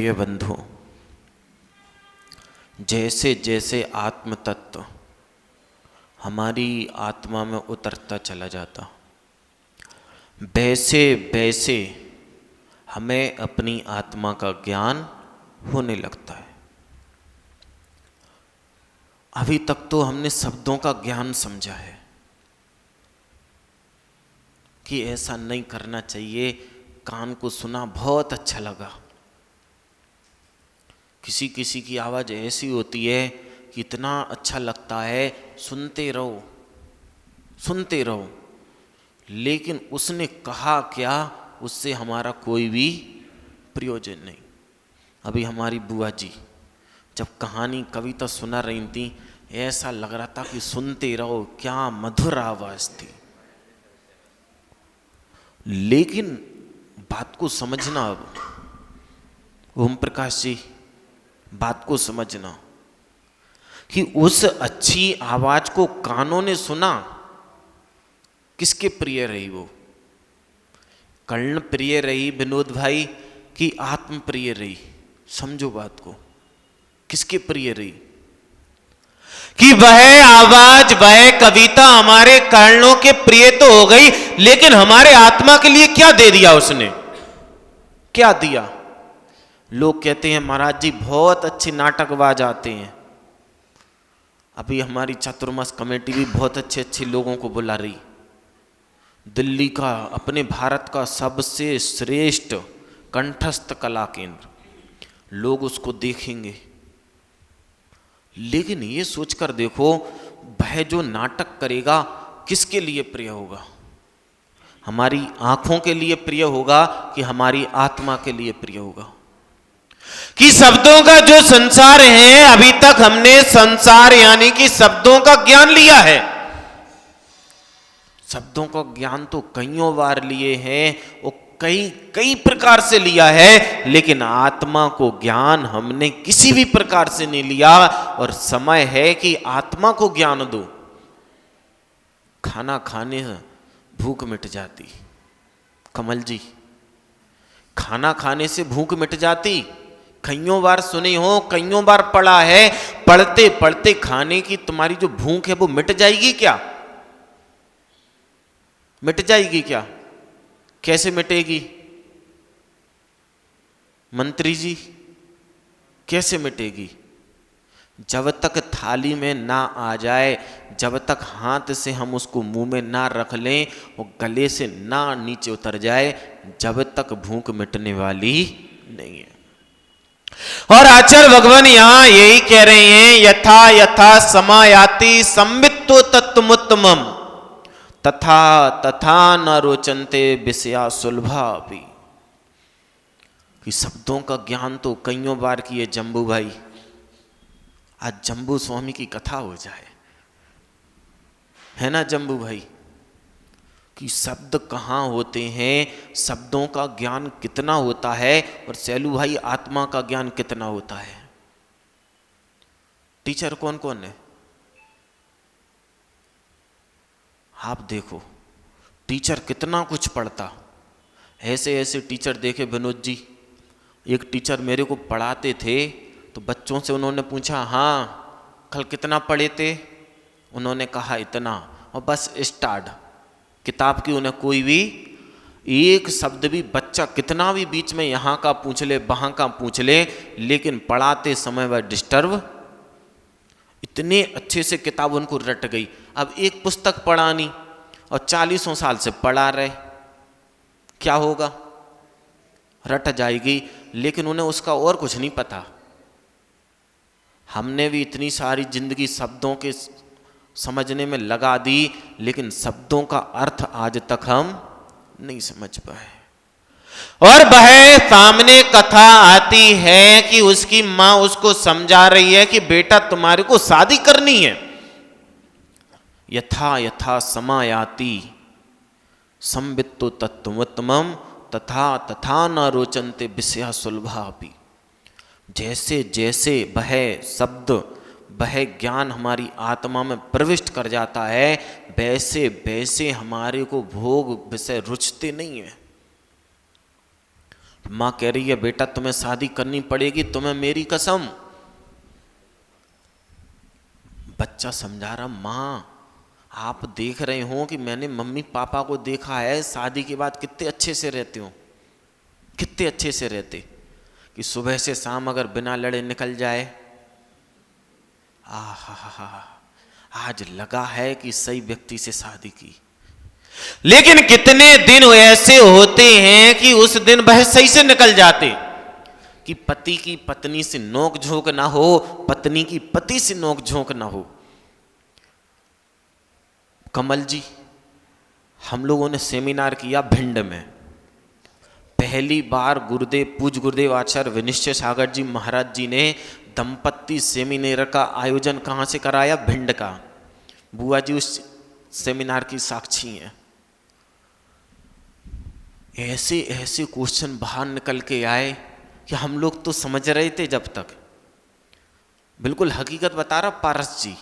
प्रिय बंधु, जैसे जैसे आत्म तत्व हमारी आत्मा में उतरता चला जाता, वैसे वैसे हमें अपनी आत्मा का ज्ञान होने लगता है। अभी तक तो हमने शब्दों का ज्ञान समझा है कि ऐसा नहीं करना चाहिए, कान को सुना बहुत अच्छा लगा। किसी किसी की आवाज़ ऐसी होती है कि इतना अच्छा लगता है, सुनते रहो सुनते रहो, लेकिन उसने कहा क्या उससे हमारा कोई भी प्रयोजन नहीं। अभी हमारी बुआ जी जब कहानी कविता सुना रही थी, ऐसा लग रहा था कि सुनते रहो, क्या मधुर आवाज़ थी। लेकिन बात को समझना, अब ओम प्रकाश जी बात को समझना कि उस अच्छी आवाज को कानों ने सुना, किसके प्रिय रही वो? कर्ण प्रिय रही विनोद भाई कि आत्म प्रिय रही? समझो बात को, किसके प्रिय रही? कि वह आवाज वह कविता हमारे कर्णों के प्रिय तो हो गई, लेकिन हमारे आत्मा के लिए क्या दे दिया उसने? क्या दिया? लोग कहते हैं महाराज जी बहुत अच्छे नाटकबाज आते हैं। अभी हमारी चातुर्मास कमेटी भी बहुत अच्छे अच्छे लोगों को बुला रही। दिल्ली का, अपने भारत का सबसे श्रेष्ठ कंठस्थ कला केंद्र, लोग उसको देखेंगे। लेकिन ये सोचकर देखो, वह जो नाटक करेगा किसके लिए प्रिय होगा? हमारी आंखों के लिए प्रिय होगा कि हमारी आत्मा के लिए प्रिय होगा? कि शब्दों का जो संसार है, अभी तक हमने संसार यानी कि शब्दों का ज्ञान लिया है। शब्दों का ज्ञान तो कईयों बार लिए हैं, वो कई कई प्रकार से लिया है, लेकिन आत्मा को ज्ञान हमने किसी भी प्रकार से नहीं लिया। और समय है कि आत्मा को ज्ञान दो। खाना खाने से भूख मिट जाती, कमल जी, खाना खाने से भूख मिट जाती? कईयों बार सुने हो, कईयों बार पढ़ा है, पढ़ते पढ़ते खाने की तुम्हारी जो भूख है वो मिट जाएगी क्या? मिट जाएगी क्या? कैसे मिटेगी मंत्री जी, कैसे मिटेगी? जब तक थाली में ना आ जाए, जब तक हाथ से हम उसको मुंह में ना रख लें और गले से ना नीचे उतर जाए, जब तक भूख मिटने वाली नहीं है। और आचार्य भगवान यहां यही कह रहे हैं, यथा यथा समायाति संवित्तो तत्त्वमुत्तमम् तथा तथा न रोचन्ते विषया सुलभा भी। कि शब्दों का ज्ञान तो कईयों बार किए जम्बू भाई, आज जम्बू स्वामी की कथा हो जाए, है ना जम्बू भाई? कि शब्द कहाँ होते हैं, शब्दों का ज्ञान कितना होता है, और सैलू भाई आत्मा का ज्ञान कितना होता है? टीचर कौन कौन है? आप देखो टीचर कितना कुछ पढ़ता। ऐसे ऐसे टीचर देखे विनोद जी। एक टीचर मेरे को पढ़ाते थे तो बच्चों से उन्होंने पूछा, हाँ कल कितना पढ़े थे? उन्होंने कहा इतना, और बस स्टार्ट। किताब की उन्हें कोई भी एक शब्द भी, बच्चा कितना भी बीच में यहाँ का पूछ ले वहाँ का पूछ ले, लेकिन पढ़ाते समय वह डिस्टर्ब। इतने अच्छे से किताब उनको रट गई। अब एक पुस्तक पढ़ानी और 40 साल से पढ़ा रहे, क्या होगा? रट जाएगी, लेकिन उन्हें उसका और कुछ नहीं पता। हमने भी इतनी सारी जिंदगी शब्दों के समझने में लगा दी, लेकिन शब्दों का अर्थ आज तक हम नहीं समझ पाए। और वह सामने कथा आती है कि उसकी माँ उसको समझा रही है कि बेटा तुम्हारे को शादी करनी है। यथा यथा समायाति संवित्तो तत्त्वमुत्तमम् तथा तथा न रोचन्ते विषया सुलभापि। जैसे जैसे वह शब्द, वह ज्ञान हमारी आत्मा में प्रविष्ट कर जाता है, वैसे वैसे हमारे को भोग विषय रुचते नहीं है। माँ कह रही है बेटा तुम्हें शादी करनी पड़ेगी, तुम्हें मेरी कसम। बच्चा समझा रहा, माँ आप देख रहे हो कि मैंने मम्मी पापा को देखा है शादी के बाद कितने अच्छे से रहते हो, कितने अच्छे से रहते, कि सुबह से शाम अगर बिना लड़े निकल जाए, आहा, आज लगा है कि सही व्यक्ति से शादी की। लेकिन कितने दिन ऐसे होते हैं कि उस दिन वह सही से निकल जाते, कि पति की पत्नी से नोक झोंक ना हो, पत्नी की पति से नोक झोंक ना हो। कमल जी, हम लोगों ने सेमिनार किया भिंड में, पहली बार गुरुदेव पूज्य गुरुदेव आचार्य विनिश्चय सागर जी महाराज जी ने दंपत्ति सेमिनार का आयोजन कहाँ से कराया? भिंड का। बुआ जी उस सेमिनार की साक्षी हैं। ऐसे ऐसे क्वेश्चन बाहर निकल के आए कि हम लोग तो समझ रहे थे जब तक, बिल्कुल हकीकत बता रहा पारस जी,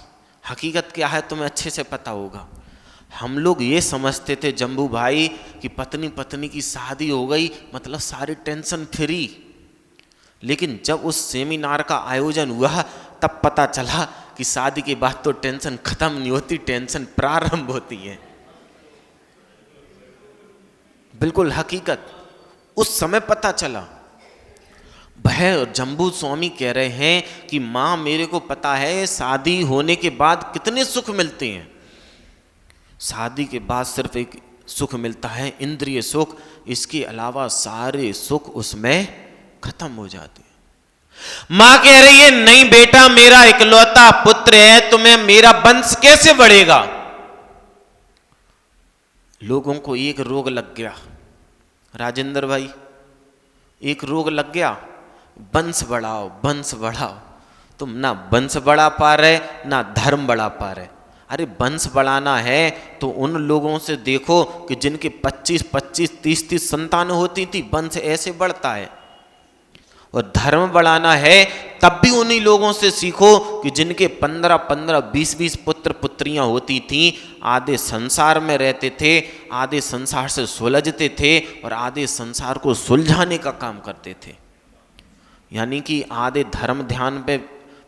हकीकत क्या है तुम्हें अच्छे से पता होगा। हम लोग ये समझते थे जम्बू भाई कि पत्नी पत्नी की शादी हो गई मतलब सारी टेंशन फ्री, लेकिन जब उस सेमिनार का आयोजन हुआ तब पता चला कि शादी के बाद तो टेंशन खत्म नहीं होती, टेंशन प्रारंभ होती है। बिल्कुल हकीकत उस समय पता चला। वह जम्बू स्वामी कह रहे हैं कि माँ मेरे को पता है शादी होने के बाद कितने सुख मिलते हैं। शादी के बाद सिर्फ एक सुख मिलता है, इंद्रिय सुख, इसके अलावा सारे सुख उसमें खत्म हो जाते हैं। माँ कह रही है नहीं बेटा मेरा इकलौता पुत्र है, तुम्हें मेरा वंश कैसे बढ़ेगा? लोगों को एक रोग लग गया राजेंद्र भाई, एक रोग लग गया, वंश बढ़ाओ वंश बढ़ाओ। तुम ना वंश बढ़ा पा रहे ना धर्म बढ़ा पा रहे। अरे वंश बढ़ाना है तो उन लोगों से देखो कि जिनके 25-25 30-30 संतान होती थी, वंश ऐसे बढ़ता है। और धर्म बढ़ाना है तब भी उन्हीं लोगों से सीखो कि जिनके 15-15 20-20 पुत्र पुत्रियां होती थीं, आधे संसार में रहते थे, आधे संसार से सुलझते थे और आधे संसार को सुलझाने का काम करते थे। यानी कि आधे धर्म ध्यान पे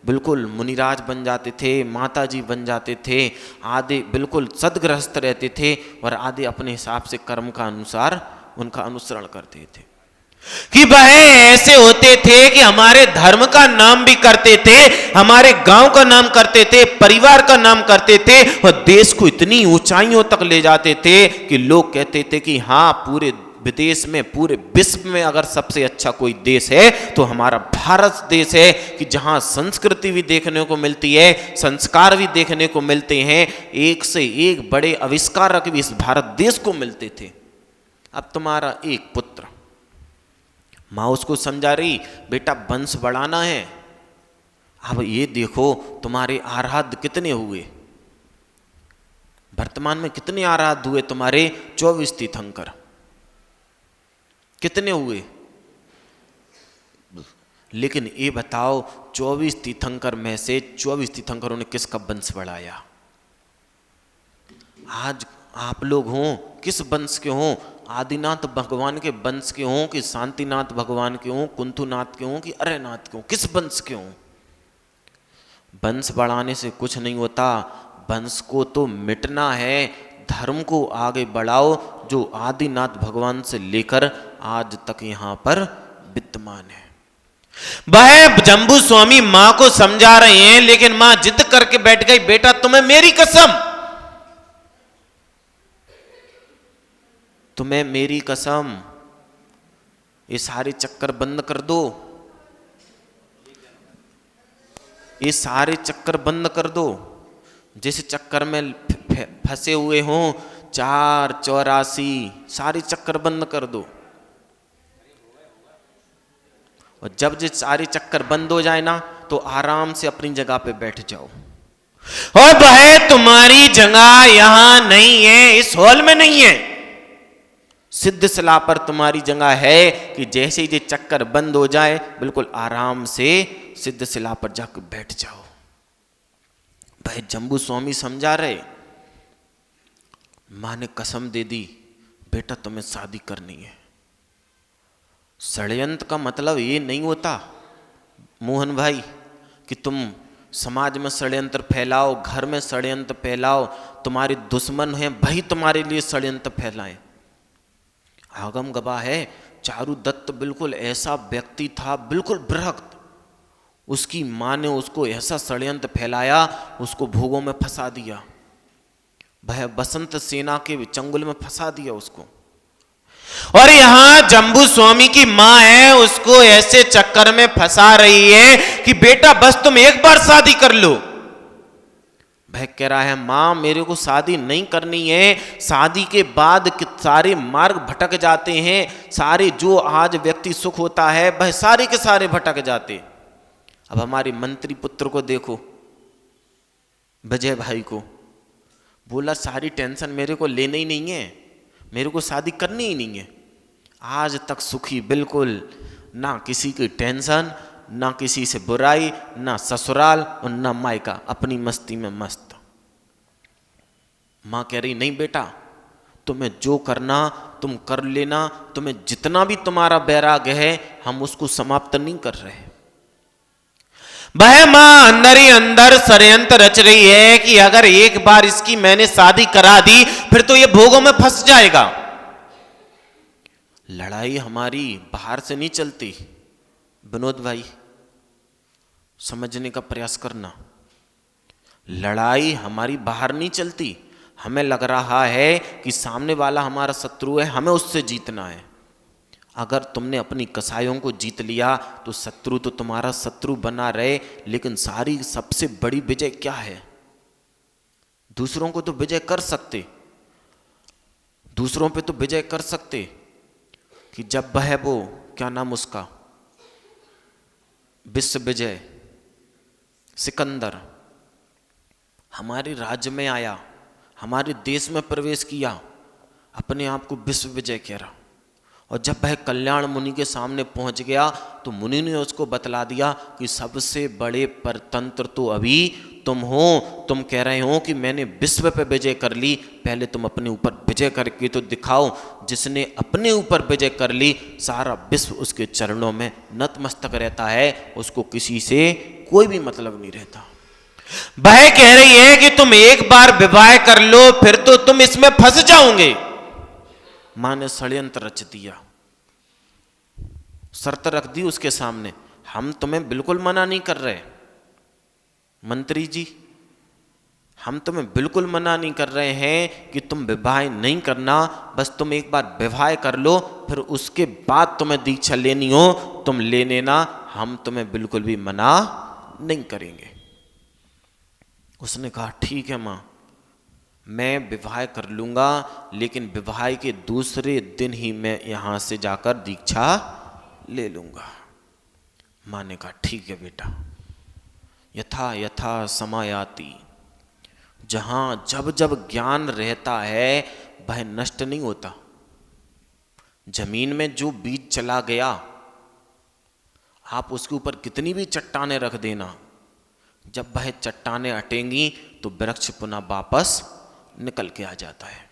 बिल्कुल मुनिराज बन जाते थे, माता जी बन जाते थे, आधे बिल्कुल सदगृहस्थ रहते थे और आधे अपने हिसाब से कर्म का अनुसार उनका अनुसरण करते थे। कि वह ऐसे होते थे कि हमारे धर्म का नाम भी करते थे, हमारे गांव का नाम करते थे, परिवार का नाम करते थे और देश को इतनी ऊंचाइयों तक ले जाते थे कि लोग कहते थे कि हाँ पूरे विदेश में पूरे विश्व में अगर सबसे अच्छा कोई देश है तो हमारा भारत देश है, कि जहां संस्कृति भी देखने को मिलती है, संस्कार भी देखने को मिलते हैं, एक से एक बड़े आविष्कारक भी इस भारत देश को मिलते थे। अब तुम्हारा एक पुत्र, माँ उसको समझा रही बेटा वंश बढ़ाना है। अब ये देखो तुम्हारे आराध्य कितने हुए, वर्तमान में कितने आराध्य हुए तुम्हारे? 24 तीर्थंकर कितने हुए? लेकिन ये बताओ 24 तीर्थंकर में से 24 तीर्थंकरों ने किसका वंश बढ़ाया? आज आप लोग हों किस वंश के हों? आदिनाथ भगवान के वंश के हों कि शांतिनाथ भगवान के हों, कुंथुनाथ के हों कि अरेनाथ के हों, किस वंश के हों? वंश बढ़ाने से कुछ नहीं होता, वंश को तो मिटना है। धर्म को आगे बढ़ाओ जो आदिनाथ भगवान से लेकर आज तक यहां पर विद्यमान है। वह जम्बू स्वामी मां को समझा रहे हैं, लेकिन मां जिद करके बैठ गई, बेटा तुम्हें मेरी कसम, तुम्हें मेरी कसम, ये सारे चक्कर बंद कर दो, ये सारे चक्कर बंद कर दो। जिस चक्कर में फंसे हुए हों 484 सारे चक्कर बंद कर दो। और जब ये सारे चक्कर बंद हो जाए ना तो आराम से अपनी जगह पे बैठ जाओ। और वह तुम्हारी जगह यहां नहीं है, इस हॉल में नहीं है, सिद्ध शिला पर तुम्हारी जगह है कि जैसे ही ये चक्कर बंद हो जाए बिल्कुल आराम से सिद्ध शिला पर जाकर बैठ जाओ। भाई जम्बू स्वामी समझा रहे, मां ने कसम दे दी बेटा तुम्हें शादी करनी है। षड्यंत्र का मतलब ये नहीं होता मोहन भाई कि तुम समाज में षड्यंत्र फैलाओ, घर में षड्यंत्र फैलाओ, तुम्हारे दुश्मन हैं भाई तुम्हारे लिए षड्यंत्र फैलाएं। आगम गवाह है, चारु दत्त बिल्कुल ऐसा व्यक्ति था, बिल्कुल बृहत। उसकी माँ ने उसको ऐसा षड्यंत्र फैलाया, उसको भोगों में फंसा दिया, वह बसंत सेना के चंगुल में फंसा दिया उसको। और यहां जम्बू स्वामी की मां है, उसको ऐसे चक्कर में फंसा रही है कि बेटा बस तुम एक बार शादी कर लो। वह कह रहा है मां मेरे को शादी नहीं करनी है, शादी के बाद सारे मार्ग भटक जाते हैं, सारे जो आज व्यक्ति सुख होता है वह सारे के सारे भटक जाते। अब हमारे मंत्री पुत्र को देखो, विजय भाई को, बोला सारी टेंशन मेरे को लेनी ही नहीं है, मेरे को शादी करनी ही नहीं है। आज तक सुखी बिल्कुल, ना किसी की टेंशन, ना किसी से बुराई, ना ससुराल और ना मायका, अपनी मस्ती में मस्त। मां कह रही नहीं बेटा, तुम्हें जो करना तुम कर लेना, तुम्हें जितना भी तुम्हारा वैराग्य है हम उसको समाप्त नहीं कर रहे। वह मां अंदर ही अंदर षड्यंत्र रच रही है कि अगर एक बार इसकी मैंने शादी करा दी फिर तो ये भोगों में फंस जाएगा। लड़ाई हमारी बाहर से नहीं चलती विनोद भाई, समझने का प्रयास करना। लड़ाई हमारी बाहर नहीं चलती। हमें लग रहा है कि सामने वाला हमारा शत्रु है, हमें उससे जीतना है। अगर तुमने अपनी कसाइयों को जीत लिया तो शत्रु तो तुम्हारा शत्रु बना रहे, लेकिन सारी सबसे बड़ी विजय क्या है? दूसरों को तो विजय कर सकते, दूसरों पे तो विजय कर सकते कि जब वह वो क्या नाम उसका, विश्व विजय सिकंदर हमारे राज्य में आया, हमारे देश में प्रवेश किया, अपने आप को विश्व विजय कह रहा, और जब वह कल्याण मुनि के सामने पहुंच गया तो मुनि ने उसको बतला दिया कि सबसे बड़े परतंत्र तो अभी तुम हो। तुम कह रहे हो कि मैंने विश्व पे विजय कर ली, पहले तुम अपने ऊपर विजय करके तो दिखाओ। जिसने अपने ऊपर विजय कर ली सारा विश्व उसके चरणों में नतमस्तक रहता है, उसको किसी से कोई भी मतलब नहीं रहता। वह कह रही है कि तुम एक बार विवाह कर लो फिर तो तुम इसमें फंस जाओगे। मां ने षड्यंत्र रच दिया, शर्त रख दी उसके सामने, हम तुम्हें बिल्कुल मना नहीं कर रहे मंत्री जी, हम तुम्हें बिल्कुल मना नहीं कर रहे हैं कि तुम विवाह नहीं करना, बस तुम एक बार विवाह कर लो फिर उसके बाद तुम्हें दीक्षा लेनी हो तुम ले लेना, हम तुम्हें बिल्कुल भी मना नहीं करेंगे। उसने कहा ठीक है मां, मैं विवाह कर लूंगा, लेकिन विवाह के दूसरे दिन ही मैं यहां से जाकर दीक्षा ले लूंगा। मां ने कहा ठीक है बेटा, यथा यथा समायाति, जहां जब जब ज्ञान रहता है वह नष्ट नहीं होता। जमीन में जो बीज चला गया आप उसके ऊपर कितनी भी चट्टानें रख देना, जब वह चट्टानें हटेंगी तो वृक्ष पुनः वापस निकल के आ जाता है।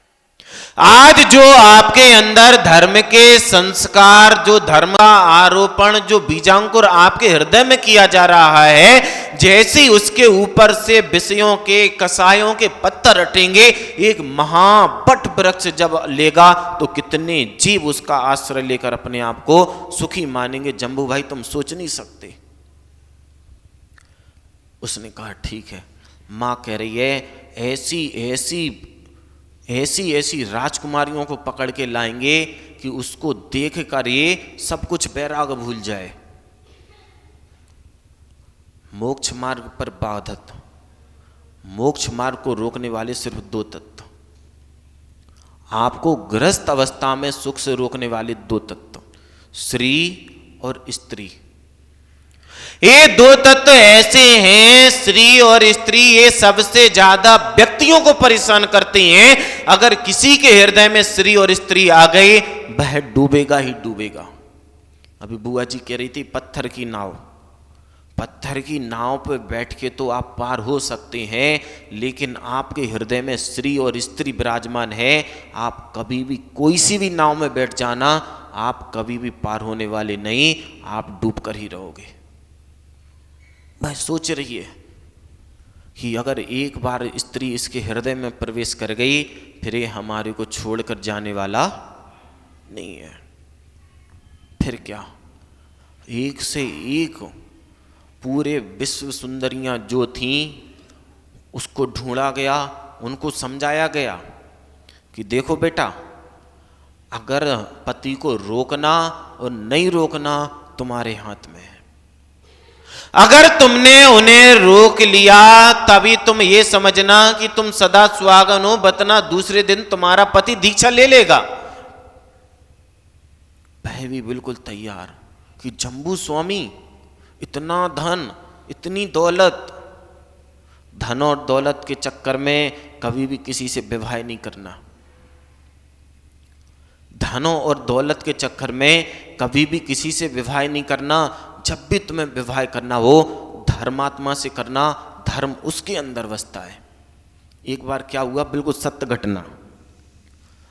आज जो आपके अंदर धर्म के संस्कार, जो धर्म का आरोपण, जो बीजांकुर आपके हृदय में किया जा रहा है, जैसे ही उसके ऊपर से विषयों के कसायों के पत्थर हटेंगे, एक महाबट वृक्ष जब लेगा तो कितने जीव उसका आश्रय लेकर अपने आप को सुखी मानेंगे। जम्बू भाई तुम सोच नहीं सकते। उसने कहा ठीक है। मां कह रही है ऐसी ऐसी राजकुमारियों को पकड़ के लाएंगे कि उसको देख कर ये सब कुछ वैराग भूल जाए। मोक्ष मार्ग पर बाधक, मोक्ष मार्ग को रोकने वाले सिर्फ दो तत्व, आपको गृहस्थ अवस्था में सुख से रोकने वाले दो तत्व, स्त्री और स्त्री। ये दो तत्व ऐसे हैं, स्त्री और स्त्री, ये सबसे ज्यादा व्यक्तियों को परेशान करते हैं। अगर किसी के हृदय में स्त्री और स्त्री आ गई वह डूबेगा ही डूबेगा। अभी बुआ जी कह रही थी पत्थर की नाव, पत्थर की नाव पे बैठ के तो आप पार हो सकते हैं, लेकिन आपके हृदय में स्त्री और स्त्री विराजमान है, आप कभी भी कोई सी भी नाव में बैठ जाना आप कभी भी पार होने वाले नहीं, आप डूब कर ही रहोगे। भाई सोच रही है कि अगर एक बार स्त्री इसके हृदय में प्रवेश कर गई, फिर ये हमारे को छोड़कर जाने वाला नहीं है। फिर क्या, एक से एक पूरे विश्व सुंदरियां जो थीं उसको ढूंढा गया, उनको समझाया गया कि देखो बेटा, अगर पति को रोकना और नहीं रोकना तुम्हारे हाथ में है। अगर तुमने उन्हें रोक लिया तभी तुम ये समझना कि तुम सदा सुहागन हो, बतना दूसरे दिन तुम्हारा पति दीक्षा ले लेगा। वह भी बिल्कुल तैयार कि जम्बू स्वामी, इतना धन, इतनी दौलत, धन और दौलत के चक्कर में कभी भी किसी से विवाह नहीं करना। धनों और दौलत के चक्कर में कभी भी किसी से विवाह नहीं करना। जब भी तुम्हें विवाह करना हो, धर्मात्मा से करना, धर्म उसके अंदर बसता है। एक बार क्या हुआ, बिल्कुल सत्य घटना।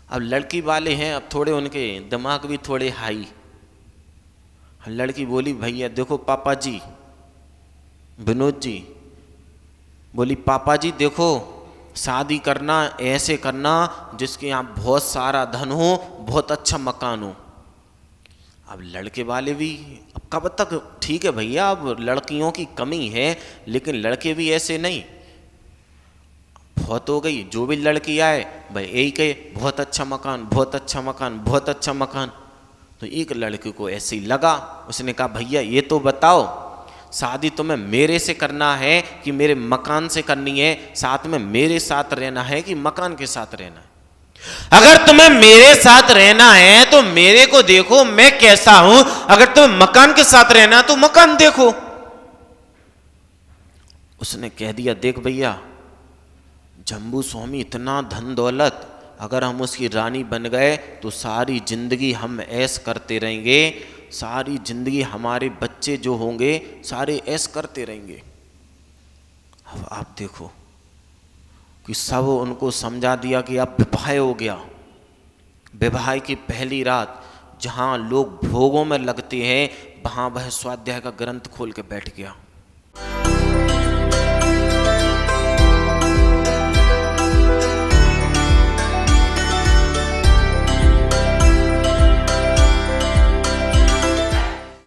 अब लड़की वाले हैं, अब थोड़े उनके दिमाग भी थोड़े हाई। लड़की बोली, भैया देखो पापा जी, विनोद जी बोली, पापा जी देखो, शादी करना ऐसे करना जिसके यहाँ बहुत सारा धन हो, बहुत अच्छा मकान हो। अब लड़के वाले भी, अब कब तक, ठीक है भैया, अब लड़कियों की कमी है, लेकिन लड़के भी ऐसे नहीं। बहुत हो गई, जो भी लड़की आए भाई यही कहे, बहुत अच्छा मकान, बहुत अच्छा मकान, बहुत अच्छा मकान। तो एक लड़के को ऐसे ही लगा, उसने कहा, भैया ये तो बताओ, शादी तुम्हें मेरे से करना है कि मेरे मकान से करनी है? साथ में मेरे साथ रहना है कि मकान के साथ रहना है? अगर तुम्हें मेरे साथ रहना है तो मेरे को देखो मैं कैसा हूं, अगर तुम्हें मकान के साथ रहना है तो मकान देखो। उसने कह दिया, देख भैया, जम्बू स्वामी इतना धन दौलत, अगर हम उसकी रानी बन गए तो सारी जिंदगी हम ऐश करते रहेंगे, सारी जिंदगी हमारे बच्चे जो होंगे सारे ऐश करते रहेंगे। अब आप देखो कि सब उनको समझा दिया कि अब विवाह हो गया। विवाह की पहली रात जहाँ लोग भोगों में लगते हैं, वहाँ वह स्वाध्याय का ग्रंथ खोल के बैठ गया।